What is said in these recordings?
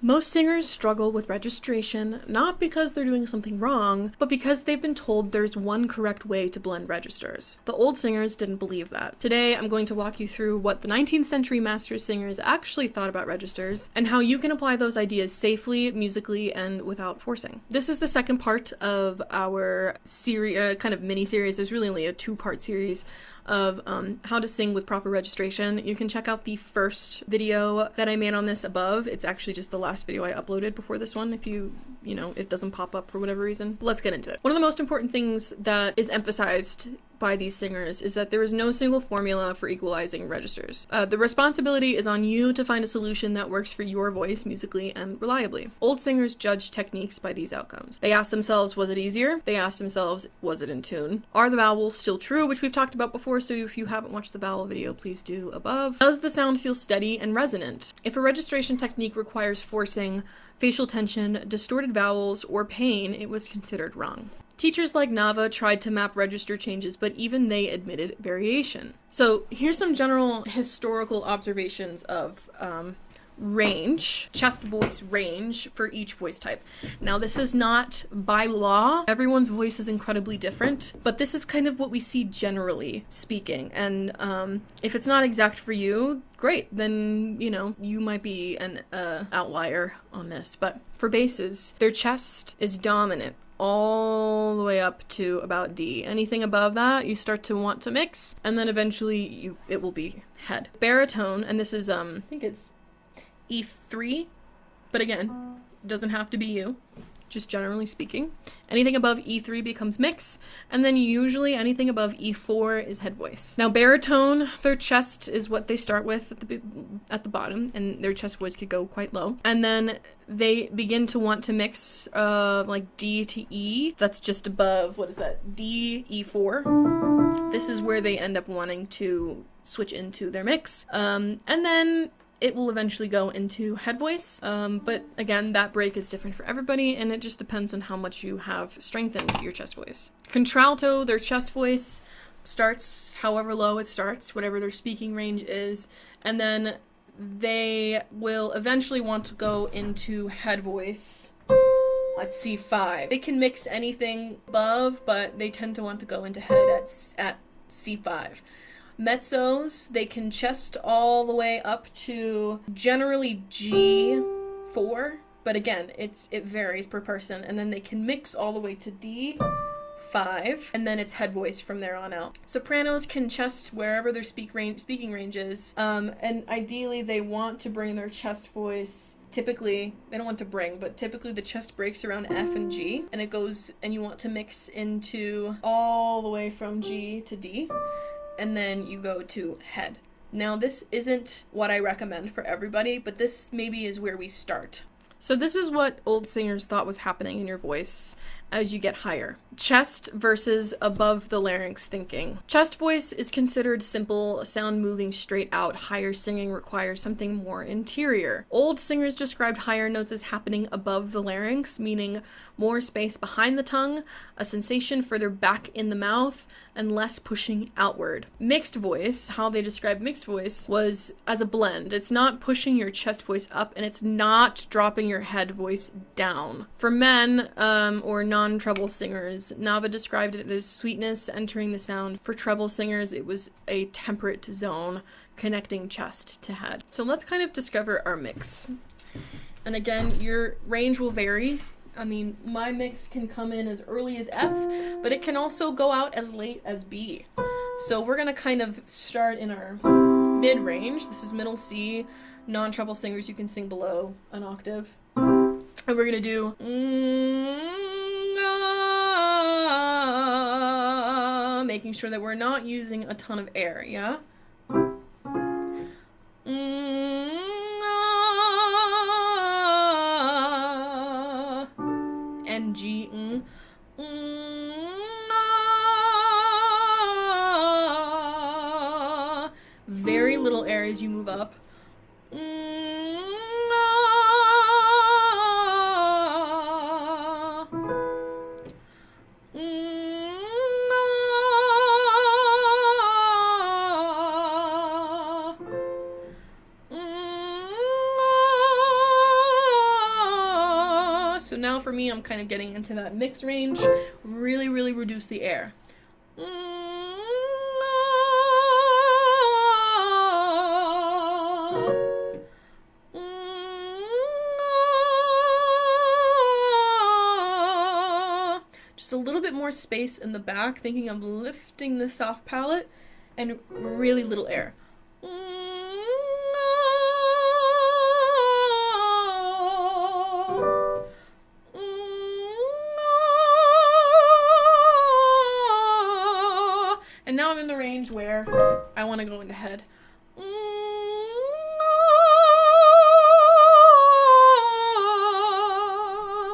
Most singers struggle with registration, not because they're doing something wrong, but because they've been told there's one correct way to blend registers. The old singers didn't believe that. Today, I'm going to walk you through what the 19th century master singers actually thought about registers, and how you can apply those ideas safely, musically, and without forcing. This is the second part of our series, kind of mini-series. There's really only a two-part series of how to sing with proper registration. You can check out the first video that I made on this above. It's actually just the last video I uploaded before this one if you know, it doesn't pop up for whatever reason. Let's get into it. One of the most important things that is emphasized by these singers is that there is no single formula for equalizing registers. The responsibility is on you to find a solution that works for your voice musically and reliably. Old singers judge techniques by these outcomes. They ask themselves, was it easier? They ask themselves, was it in tune? Are the vowels still true, which we've talked about before, so if you haven't watched the vowel video, please do above. Does the sound feel steady and resonant? If a registration technique requires forcing, facial tension, distorted vowels, or pain, it was considered wrong. Teachers like Nava tried to map register changes, but even they admitted variation. So here's some general historical observations of range, chest voice range for each voice type. Now, this is not by law. Everyone's voice is incredibly different, but this is kind of what we see generally speaking. And if it's not exact for you, great, then, you know, you might be an outlier on this. But for basses, their chest is dominant all the way up to about D. Anything above that, you start to want to mix, and then eventually it will be head. Baritone, and this is, I think it's E3, but again, it doesn't have to be you, just generally speaking. Anything above E3 becomes mix, and then usually anything above E4 is head voice. Now, baritone, their chest is what they start with at the bottom, and their chest voice could go quite low. And then they begin to want to mix like D to E. That's just above, what is that, D, E4. This is where they end up wanting to switch into their mix. And then it will eventually go into head voice, but again, that break is different for everybody, and it just depends on how much you have strengthened your chest voice. Contralto, their chest voice starts however low it starts, whatever their speaking range is, and then they will eventually want to go into head voice at C5. They can mix anything above, but they tend to want to go into head at C5. Mezzos, they can chest all the way up to generally G4, but again, it varies per person, and then they can mix all the way to D5, and then it's head voice from there on out. Sopranos can chest wherever their speaking range is, and ideally they want to bring their chest voice. Typically, they don't want to bring, but typically the chest breaks around F and G, and it goes, and you want to mix into all the way from G to D, and then you go to head. Now, this isn't what I recommend for everybody, but this maybe is where we start. So this is what old singers thought was happening in your voice as you get higher. Chest versus above the larynx thinking. Chest voice is considered simple, a sound moving straight out. Higher singing requires something more interior. Old singers described higher notes as happening above the larynx, meaning more space behind the tongue, a sensation further back in the mouth, and less pushing outward. Mixed voice, how they described mixed voice, was as a blend. It's not pushing your chest voice up, and it's not dropping your head voice down. For men, or non-treble singers, Nava described it as sweetness entering the sound. For treble singers, it was a temperate zone connecting chest to head. So let's kind of discover our mix. And again, your range will vary. I mean, my mix can come in as early as F, but it can also go out as late as B. So we're going to kind of start in our mid-range. This is middle C. Non-treble singers, you can sing below an octave. And we're going to do making sure that we're not using a ton of air, yeah? And G, very little air as you move up. So now for me, I'm kind of getting into that mix range. Really, really reduce the air. Just a little bit more space in the back, thinking of lifting the soft palate, and really little air. And now I'm in the range where I want to go into head.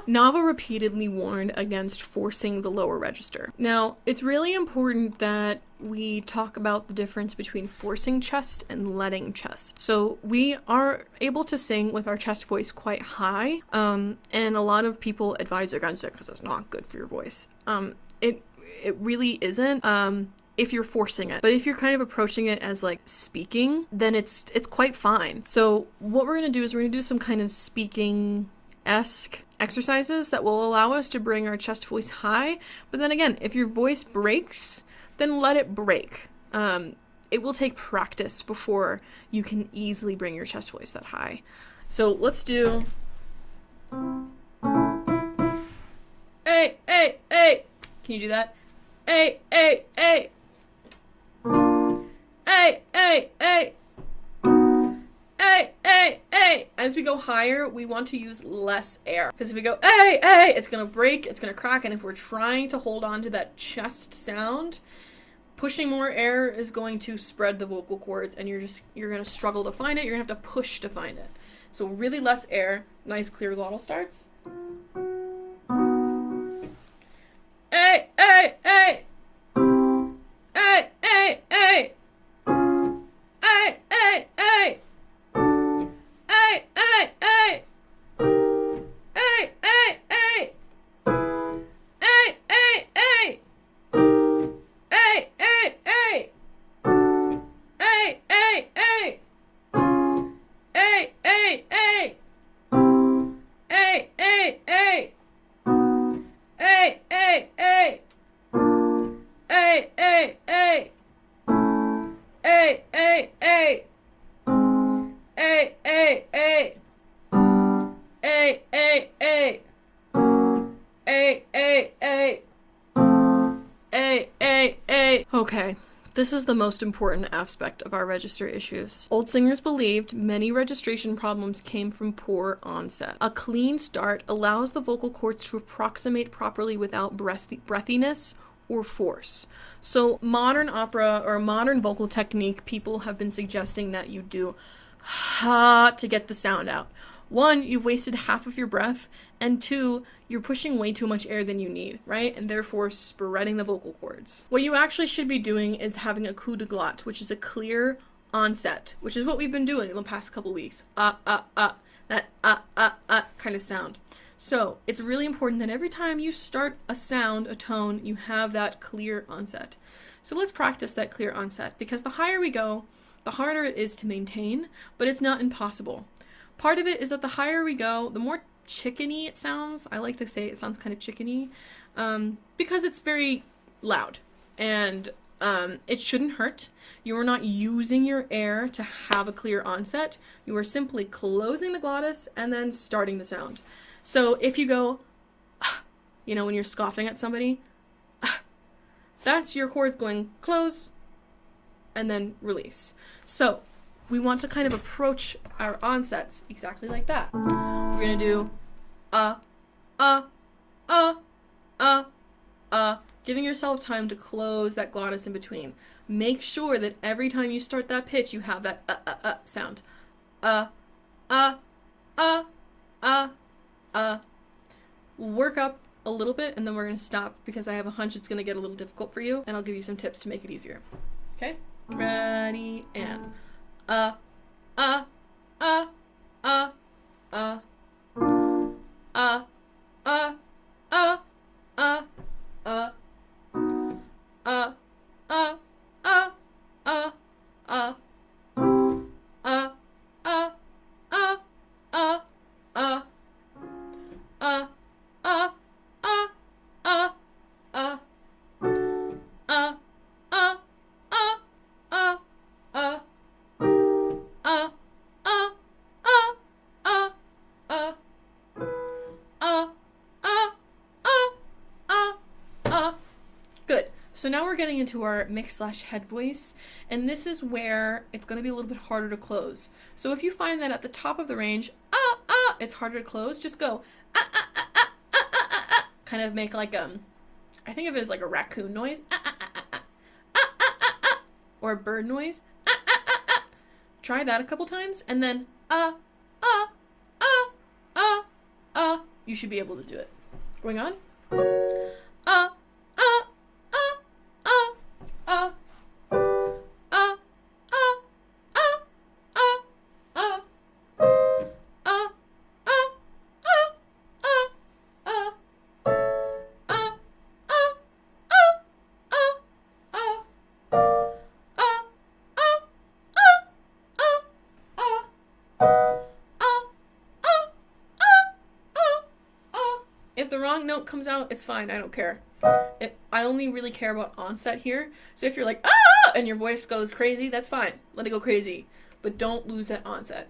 Nava repeatedly warned against forcing the lower register. Now, it's really important that we talk about the difference between forcing chest and letting chest. So we are able to sing with our chest voice quite high, and a lot of people advise against it because it's not good for your voice. It really isn't. If you're forcing it. But if you're kind of approaching it as like speaking, then it's quite fine. So what we're going to do is we're going to do some kind of speaking-esque exercises that will allow us to bring our chest voice high. But then again, if your voice breaks, then let it break. It will take practice before you can easily bring your chest voice that high. So let's do... Hey, hey, hey! Can you do that? Hey, hey, hey! Hey, hey, hey! Hey, hey, hey! As we go higher, we want to use less air. Because if we go, hey, hey, it's going to break, it's going to crack, and if we're trying to hold on to that chest sound, pushing more air is going to spread the vocal cords, and you're going to struggle to find it. You're going to have to push to find it. So really less air, nice clear glottal starts. Hey, hey, hey! Hey, hey, hey! Hey, hey, hey! Hey, hey, hey! Hey, hey, hey! Hey, hey, hey! Hey, hey, hey! Hey, hey, hey! Hey, hey, hey! Hey, hey, hey! Hey, hey, hey! Hey, hey, hey! Hey, hey, hey! Hey, hey, hey! Hey, hey, hey! Hey, hey, hey! Hey, hey, hey! Okay, this is the most important aspect of our register issues. Old singers believed many registration problems came from poor onset. A clean start allows the vocal cords to approximate properly without breathiness or force. So modern opera or modern vocal technique, people have been suggesting that you do ha to get the sound out. One, you've wasted half of your breath, and two, you're pushing way too much air than you need, right? And therefore spreading the vocal cords. What you actually should be doing is having a coup de glotte, which is a clear onset, which is what we've been doing in the past couple weeks. That kind of sound. So it's really important that every time you start a sound, a tone, you have that clear onset. So let's practice that clear onset, because the higher we go, the harder it is to maintain, but it's not impossible. Part of it is that the higher we go, the more chickeny it sounds. I like to say it sounds kind of chickeny, because it's very loud, and it shouldn't hurt. You are not using your air to have a clear onset. You are simply closing the glottis and then starting the sound. So if you go, when you're scoffing at somebody, that's your cords going close and then release. So we want to kind of approach our onsets exactly like that. We're going to do giving yourself time to close that glottis in between. Make sure that every time you start that pitch, you have that sound. Work up a little bit, and then we're going to stop, because I have a hunch it's going to get a little difficult for you, and I'll give you some tips to make it easier. Okay? Ready, and So now we're getting into our mix/head voice, and this is where it's going to be a little bit harder to close. So if you find that at the top of the range, it's harder to close, just go, kind of make like I think of it as like a raccoon noise, or a bird noise, Try that a couple times, and then, you should be able to do it. Going on. If the wrong note comes out, it's fine. I don't care. I only really care about onset here. So if you're like, and your voice goes crazy, that's fine. Let it go crazy. But don't lose that onset.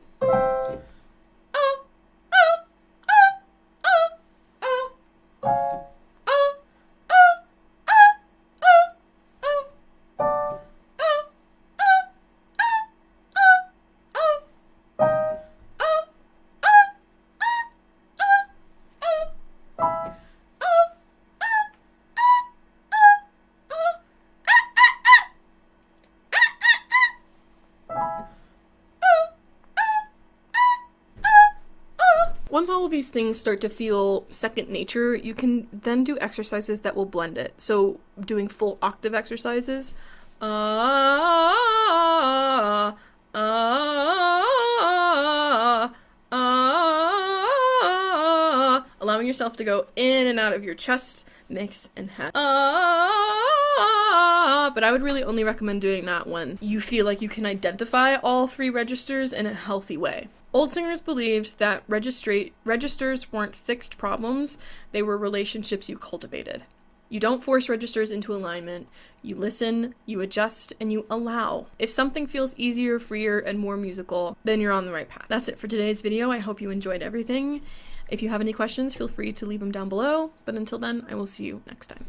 Once all of these things start to feel second nature, you can then do exercises that will blend it. So doing full octave exercises, allowing yourself to go in and out of your chest, mix, and head. But I would really only recommend doing that when you feel like you can identify all three registers in a healthy way. Old singers believed that registers weren't fixed problems, they were relationships you cultivated. You don't force registers into alignment, you listen, you adjust, and you allow. If something feels easier, freer, and more musical, then you're on the right path. That's it for today's video. I hope you enjoyed everything. If you have any questions, feel free to leave them down below, but until then, I will see you next time.